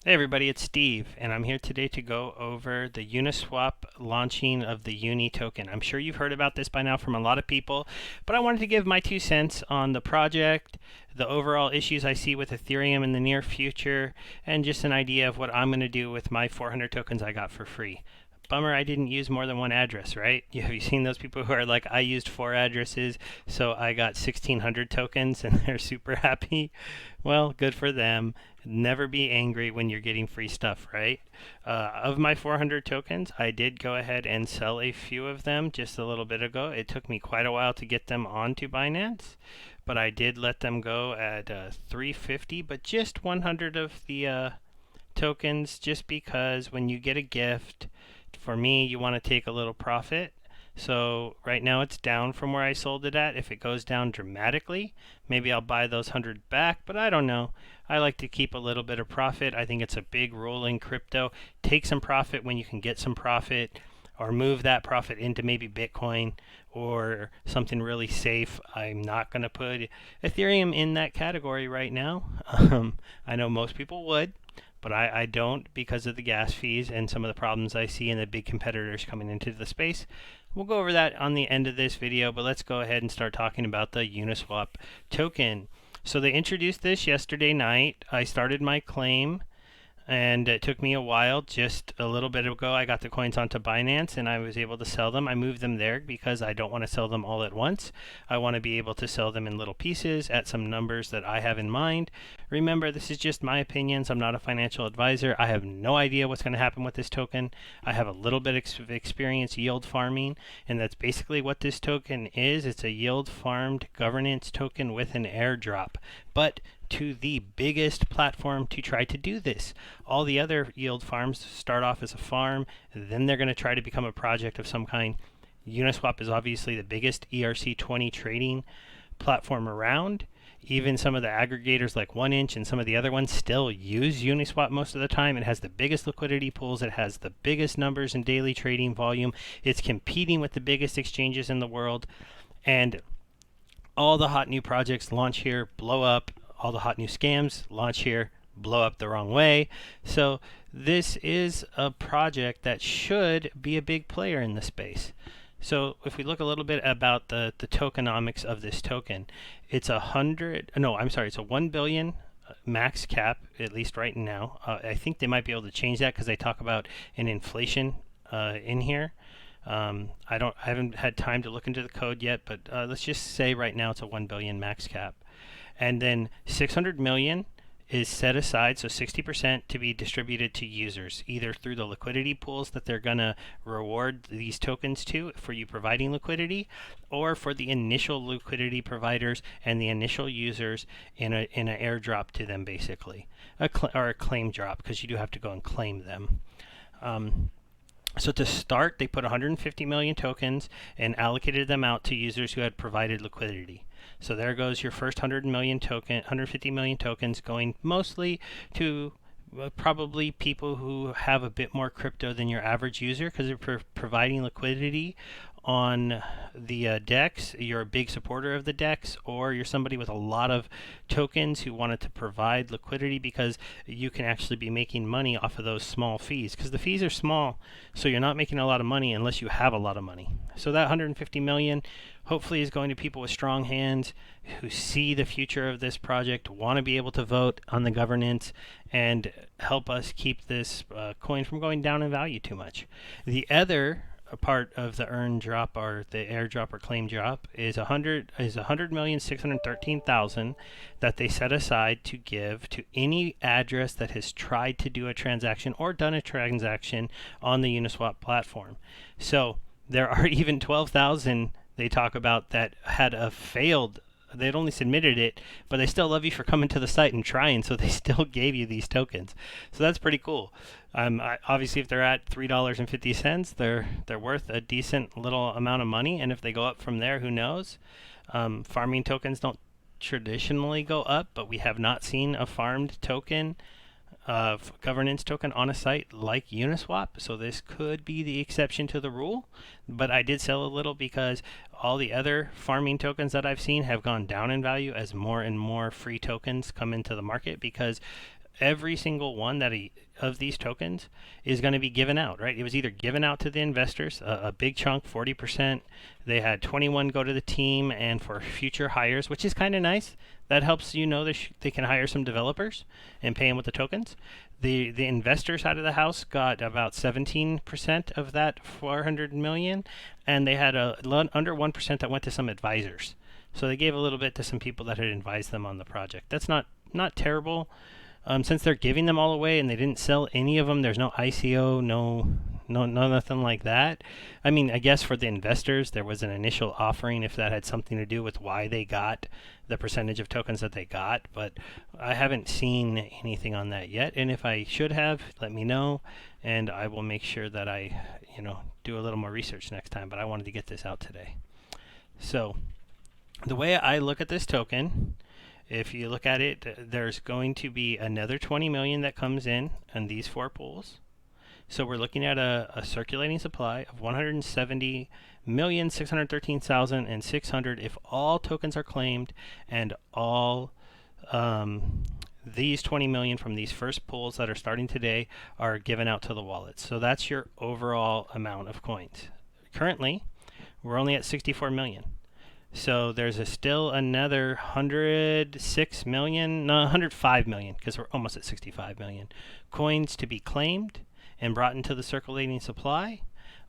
Hey everybody, it's Steve, and I'm here today to go over the UniSwap launching of the UNI token. I'm sure you've heard about this by now from a lot of people, but I wanted to give my 2 cents on the project, the overall issues I see with Ethereum in the near future, and just an idea of what I'm going to do with my 400 tokens I got for free. Bummer I didn't use more than one address, right? Have you seen those people who are like, I used 4 addresses, so I got 1,600 tokens, and they're super happy? Well, good for them. Never be angry when you're getting free stuff, right? Of my 400 tokens, I did go ahead and sell a few of them just a little bit ago. It took me quite a while to get them onto Binance, but I did let them go at 350, but just 100 of the tokens, just because when you get a gift, for me, you want to take a little profit. So right now it's down from where I sold it at. If it goes down dramatically, maybe I'll buy those 100 back, but I don't know. I like to keep a little bit of profit. I think it's a big rule in crypto. Take some profit when you can get some profit, or move that profit into maybe Bitcoin or something really safe. I'm not going to put Ethereum in that category right now. I know most people would, but I don't, because of the gas fees and some of the problems I see in the big competitors coming into the space. We'll go over that on the end of this video, but let's go ahead and start talking about the UniSwap token. So they introduced this yesterday night. I started my claim, and it took me a while. Just a little bit ago, I got the coins onto Binance and I was able to sell them. I moved them there because I don't want to sell them all at once. I want to be able to sell them in little pieces at some numbers that I have in mind. Remember, this is just my opinions. I'm not a financial advisor. I have no idea what's going to happen with this token. I have a little bit of experience yield farming, and that's basically what this token is. It's a yield farmed governance token with an airdrop, but to the biggest platform to try to do this. All the other yield farms start off as a farm, then they're going to try to become a project of some kind. Uniswap is obviously the biggest ERC20 trading platform around. Even some of the aggregators like 1inch and some of the other ones still use Uniswap most of the time. It has the biggest liquidity pools. It has the biggest numbers in daily trading volume. It's competing with the biggest exchanges in the world. And all the hot new projects launch here, blow up. All the hot new scams launch here, blow up the wrong way. So this is a project that should be a big player in the space. So if we look a little bit about the tokenomics of this token, it's it's a 1 billion max cap, at least right now. I think they might be able to change that because they talk about an inflation in here. I haven't had time to look into the code yet, but let's just say right now it's a 1 billion max cap. And then 600 million is set aside, so 60%, to be distributed to users, either through the liquidity pools that they're going to reward these tokens to for you providing liquidity, or for the initial liquidity providers and the initial users in an airdrop to them, basically, or a claim drop, because you do have to go and claim them. So to start, they put 150 million tokens and allocated them out to users who had provided liquidity. So there goes your first 150 million tokens, going mostly to probably people who have a bit more crypto than your average user, because they're providing liquidity on the DEX. You're a big supporter of the DEX, or you're somebody with a lot of tokens who wanted to provide liquidity, because you can actually be making money off of those small fees, because the fees are small, so you're not making a lot of money unless you have a lot of money. So that 150 million hopefully is going to people with strong hands who see the future of this project, want to be able to vote on the governance, and help us keep this coin from going down in value too much. The other part of the earn drop, or the airdrop or claim drop, is 100,613,000 that they set aside to give to any address that has tried to do a transaction or done a transaction on the Uniswap platform. So there are even 12,000 they talk about that had a failed. They'd only submitted it, but they still love you for coming to the site and trying, so they still gave you these tokens. So that's pretty cool. Obviously, if they're at $3.50, they're worth a decent little amount of money, and if they go up from there, who knows? Farming tokens don't traditionally go up, but we have not seen a farmed token governance token on a site like Uniswap, so this could be the exception to the rule. But I did sell a little because all the other farming tokens that I've seen have gone down in value as more and more free tokens come into the market, because every single one of these tokens is going to be given out, right? It was either given out to the investors, a big chunk, 40%. They had 21 go to the team and for future hires, which is kind of nice. That helps they can hire some developers and pay them with the tokens. The investor side of the house got about 17% of that 400 million, and they had under 1% that went to some advisors. So they gave a little bit to some people that had advised them on the project. That's not terrible. Since they're giving them all away and they didn't sell any of them, there's no ICO, no nothing like that. I mean, I guess for the investors, there was an initial offering if that had something to do with why they got the percentage of tokens that they got, but I haven't seen anything on that yet. And if I should have, let me know, and I will make sure that I, do a little more research next time. But I wanted to get this out today. So the way I look at this token, if you look at it, there's going to be another 20 million that comes in these 4 pools. So we're looking at a circulating supply of 170,613,600 if all tokens are claimed and all these 20 million from these first pools that are starting today are given out to the wallets. So that's your overall amount of coins. Currently, we're only at 64 million. So there's still another 105 million, because we're almost at 65 million coins to be claimed and brought into the circulating supply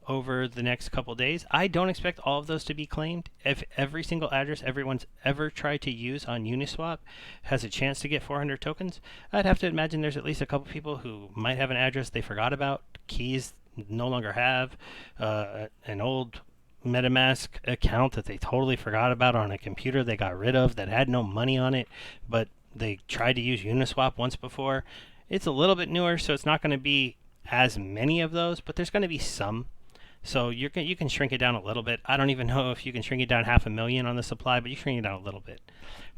over the next couple days. I don't expect all of those to be claimed. If every single address everyone's ever tried to use on UniSwap has a chance to get 400 tokens, I'd have to imagine there's at least a couple people who might have an address they forgot about, keys no longer have, an old MetaMask account that they totally forgot about on a computer they got rid of that had no money on it, but they tried to use UniSwap once before. It's a little bit newer, so it's not going to be as many of those, but there's going to be some. So you can shrink it down a little bit. I don't even know if you can shrink it down 500,000 on the supply, but you shrink it down a little bit.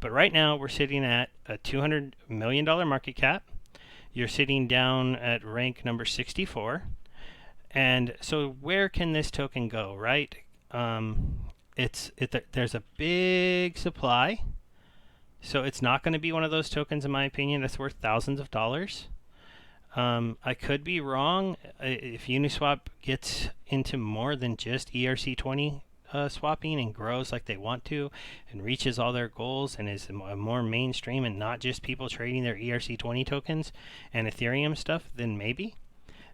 But right now we're sitting at a $200 million market cap. You're sitting down at rank number 64. And so where can this token go, right? There's a big supply, so it's not going to be one of those tokens, in my opinion, that's worth thousands of dollars. I could be wrong. If Uniswap gets into more than just ERC20 swapping and grows like they want to and reaches all their goals and is more mainstream and not just people trading their ERC20 tokens and Ethereum stuff, then maybe.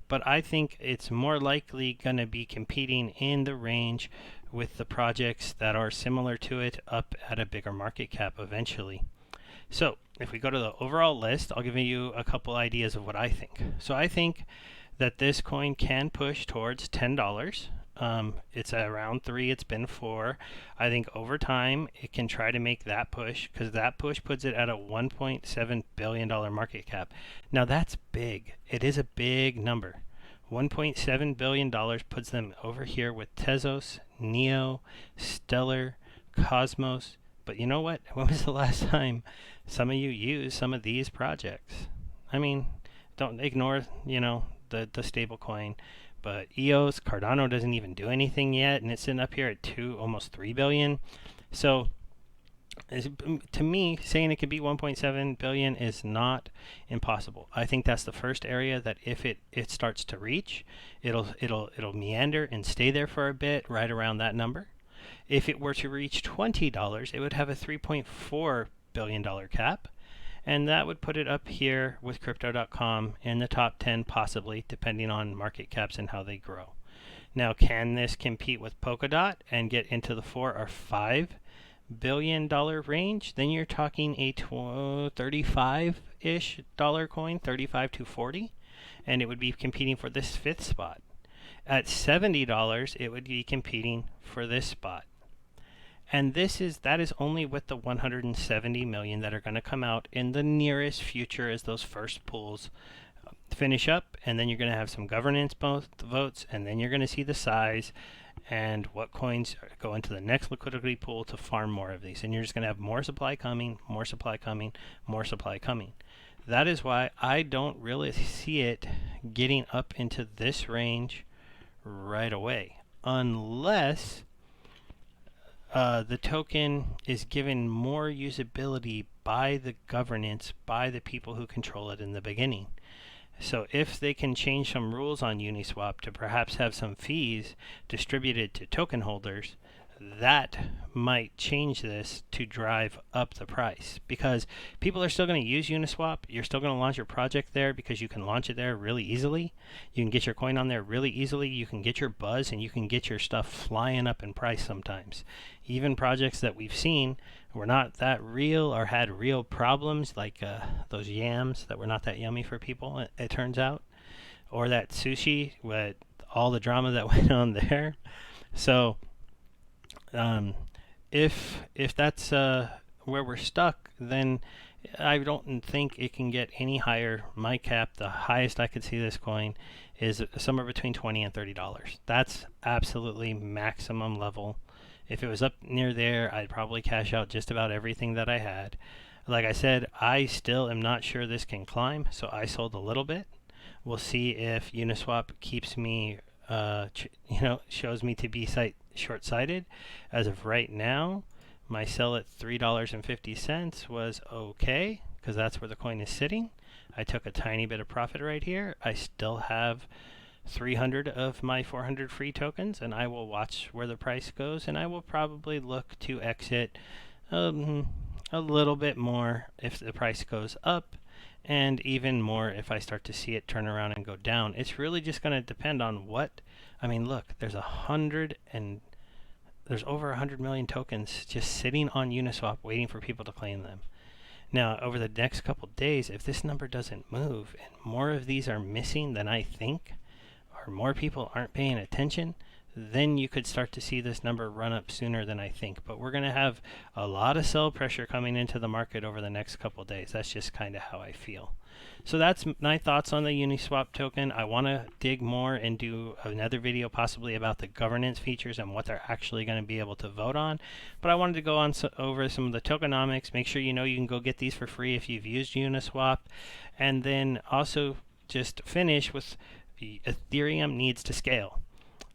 But I think it's more likely going to be competing in the range with the projects that are similar to it up at a bigger market cap eventually. So if we go to the overall list, I'll give you a couple ideas of what I think. So I think that this coin can push towards $10. It's around 3, it's been 4. I think over time it can try to make that push, because that push puts it at a $1.7 billion market cap. Now that's big. It is a big number. $1.7 billion puts them over here with Tezos, Neo, Stellar, Cosmos. But you know what? When was the last time some of you used some of these projects? I mean, don't ignore, the stable coin. But EOS, Cardano doesn't even do anything yet, and it's sitting up here at almost 3 billion. So to me, saying it could be 1.7 billion is not impossible. I think that's the first area that if it starts to reach, it'll meander and stay there for a bit, right around that number. If it were to reach $20, it would have a $3.4 billion cap. And that would put it up here with Crypto.com in the top 10, possibly, depending on market caps and how they grow. Now, can this compete with Polkadot and get into the $4 or $5 billion range? Then you're talking a 35-ish dollar coin, 35 to 40, and it would be competing for this 5th spot. At $70, it would be competing for this spot. And that is only with the 170 million that are going to come out in the nearest future as those first pools finish up, and then you're going to have some governance votes, and then you're going to see the size and what coins go into the next liquidity pool to farm more of these. And you're just going to have more supply coming, more supply coming, more supply coming. That is why I don't really see it getting up into this range right away, unless the token is given more usability by the governance, by the people who control it in the beginning. So if they can change some rules on UniSwap to perhaps have some fees distributed to token holders, that might change this to drive up the price, because people are still going to use Uniswap. You're still going to launch your project there because you can launch it there really easily. You can get your coin on there really easily. You can get your buzz and you can get your stuff flying up in price sometimes. Even projects that we've seen were not that real or had real problems, like those yams that were not that yummy for people, it turns out, or that sushi with all the drama that went on there. So if that's where we're stuck, then I don't think it can get any higher. My cap, the highest I could see this coin, is somewhere between $20 and $30. That's absolutely maximum level. If it was up near there, I'd probably cash out just about everything that I had. Like I said, I still am not sure this can climb, so I sold a little bit. We'll see if Uniswap keeps me, shows me to be short-sighted. As of right now, my sell at $3.50 was okay, because that's where the coin is sitting. I took a tiny bit of profit right here. I still have 300 of my 400 free tokens, and I will watch where the price goes, and I will probably look to exit a little bit more if the price goes up, and even more if I start to see it turn around and go down. It's really just going to depend on what. I mean, look, there's over 100 million tokens just sitting on Uniswap waiting for people to claim them. Now, over the next couple days, if this number doesn't move and more of these are missing than I think, or more people aren't paying attention, then you could start to see this number run up sooner than I think. But we're going to have a lot of sell pressure coming into the market over the next couple of days. That's just kind of how I feel. So that's my thoughts on the Uniswap token. I want to dig more and do another video possibly about the governance features and what they're actually going to be able to vote on. But I wanted to go on over some of the tokenomics. Make sure you know you can go get these for free if you've used Uniswap. And then also just finish with Ethereum needs to scale.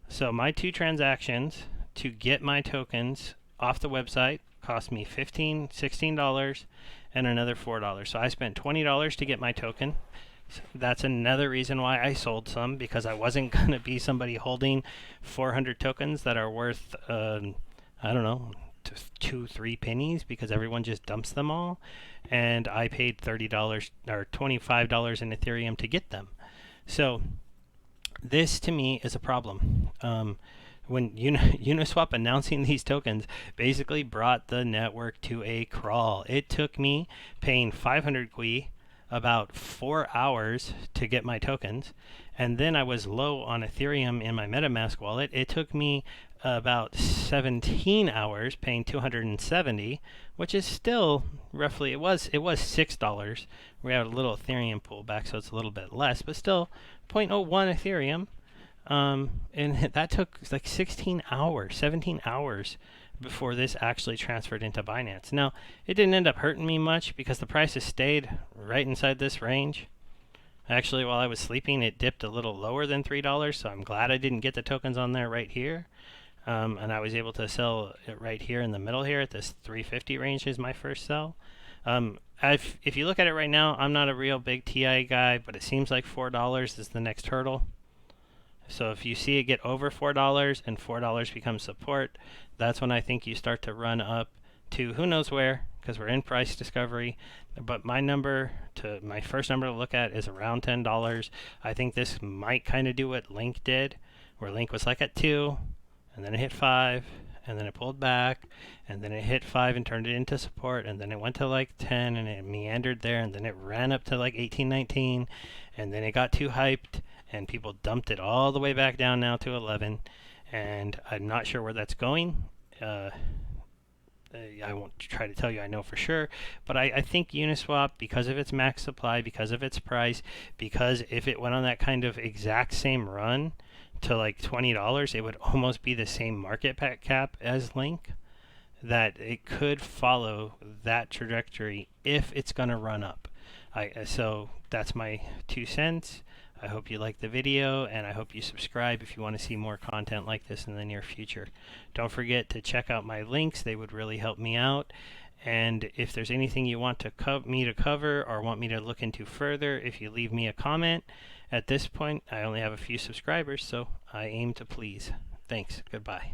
So my 2 transactions to get my tokens off the website cost me $15, $16, and another $4. So I spent $20 to get my token. So that's another reason why I sold some, because I wasn't going to be somebody holding 400 tokens that are worth, I don't know, 2-3 pennies, because everyone just dumps them all. And I paid $30 or $25 in Ethereum to get them. So this to me is a problem. When Uniswap announcing these tokens basically brought the network to a crawl. It took me paying 500 Gui about 4 hours to get my tokens, and then I was low on Ethereum in my MetaMask wallet. It took me about 17 hours paying 270, which is still roughly, it was $6. We had a little Ethereum pullback, so it's a little bit less, but still 0.01 Ethereum. And that took like 17 hours before this actually transferred into Binance. Now, it didn't end up hurting me much because the prices stayed right inside this range. Actually, while I was sleeping, it dipped a little lower than $3, so I'm glad I didn't get the tokens on there right here. And I was able to sell it right here in the middle here at this 350 range is my first sell. If you look at it right now, I'm not a real big TI guy, but it seems like $4 is the next hurdle. So if you see it get over $4 and $4 becomes support, that's when I think you start to run up to who knows where, because we're in price discovery. But my first number to look at is around $10. I think this might kind of do what Link did, where Link was like at 2, and then it hit 5, and then it pulled back, and then it hit 5 and turned it into support, and then it went to like 10 and it meandered there, and then it ran up to like 18, 19, and then it got too hyped and people dumped it all the way back down now to 11, and I'm not sure where that's going. I won't try to tell you I know for sure, but I think Uniswap, because of its max supply, because of its price, because if it went on that kind of exact same run to like $20, it would almost be the same market cap as Link, that it could follow that trajectory if it's going to run up. So that's my 2 cents. I hope you like the video, and I hope you subscribe if you want to see more content like this in the near future. Don't forget to check out my links. They would really help me out. And if there's anything you want me to cover or want me to look into further, if you leave me a comment. At this point, I only have a few subscribers, so I aim to please. Thanks. Goodbye.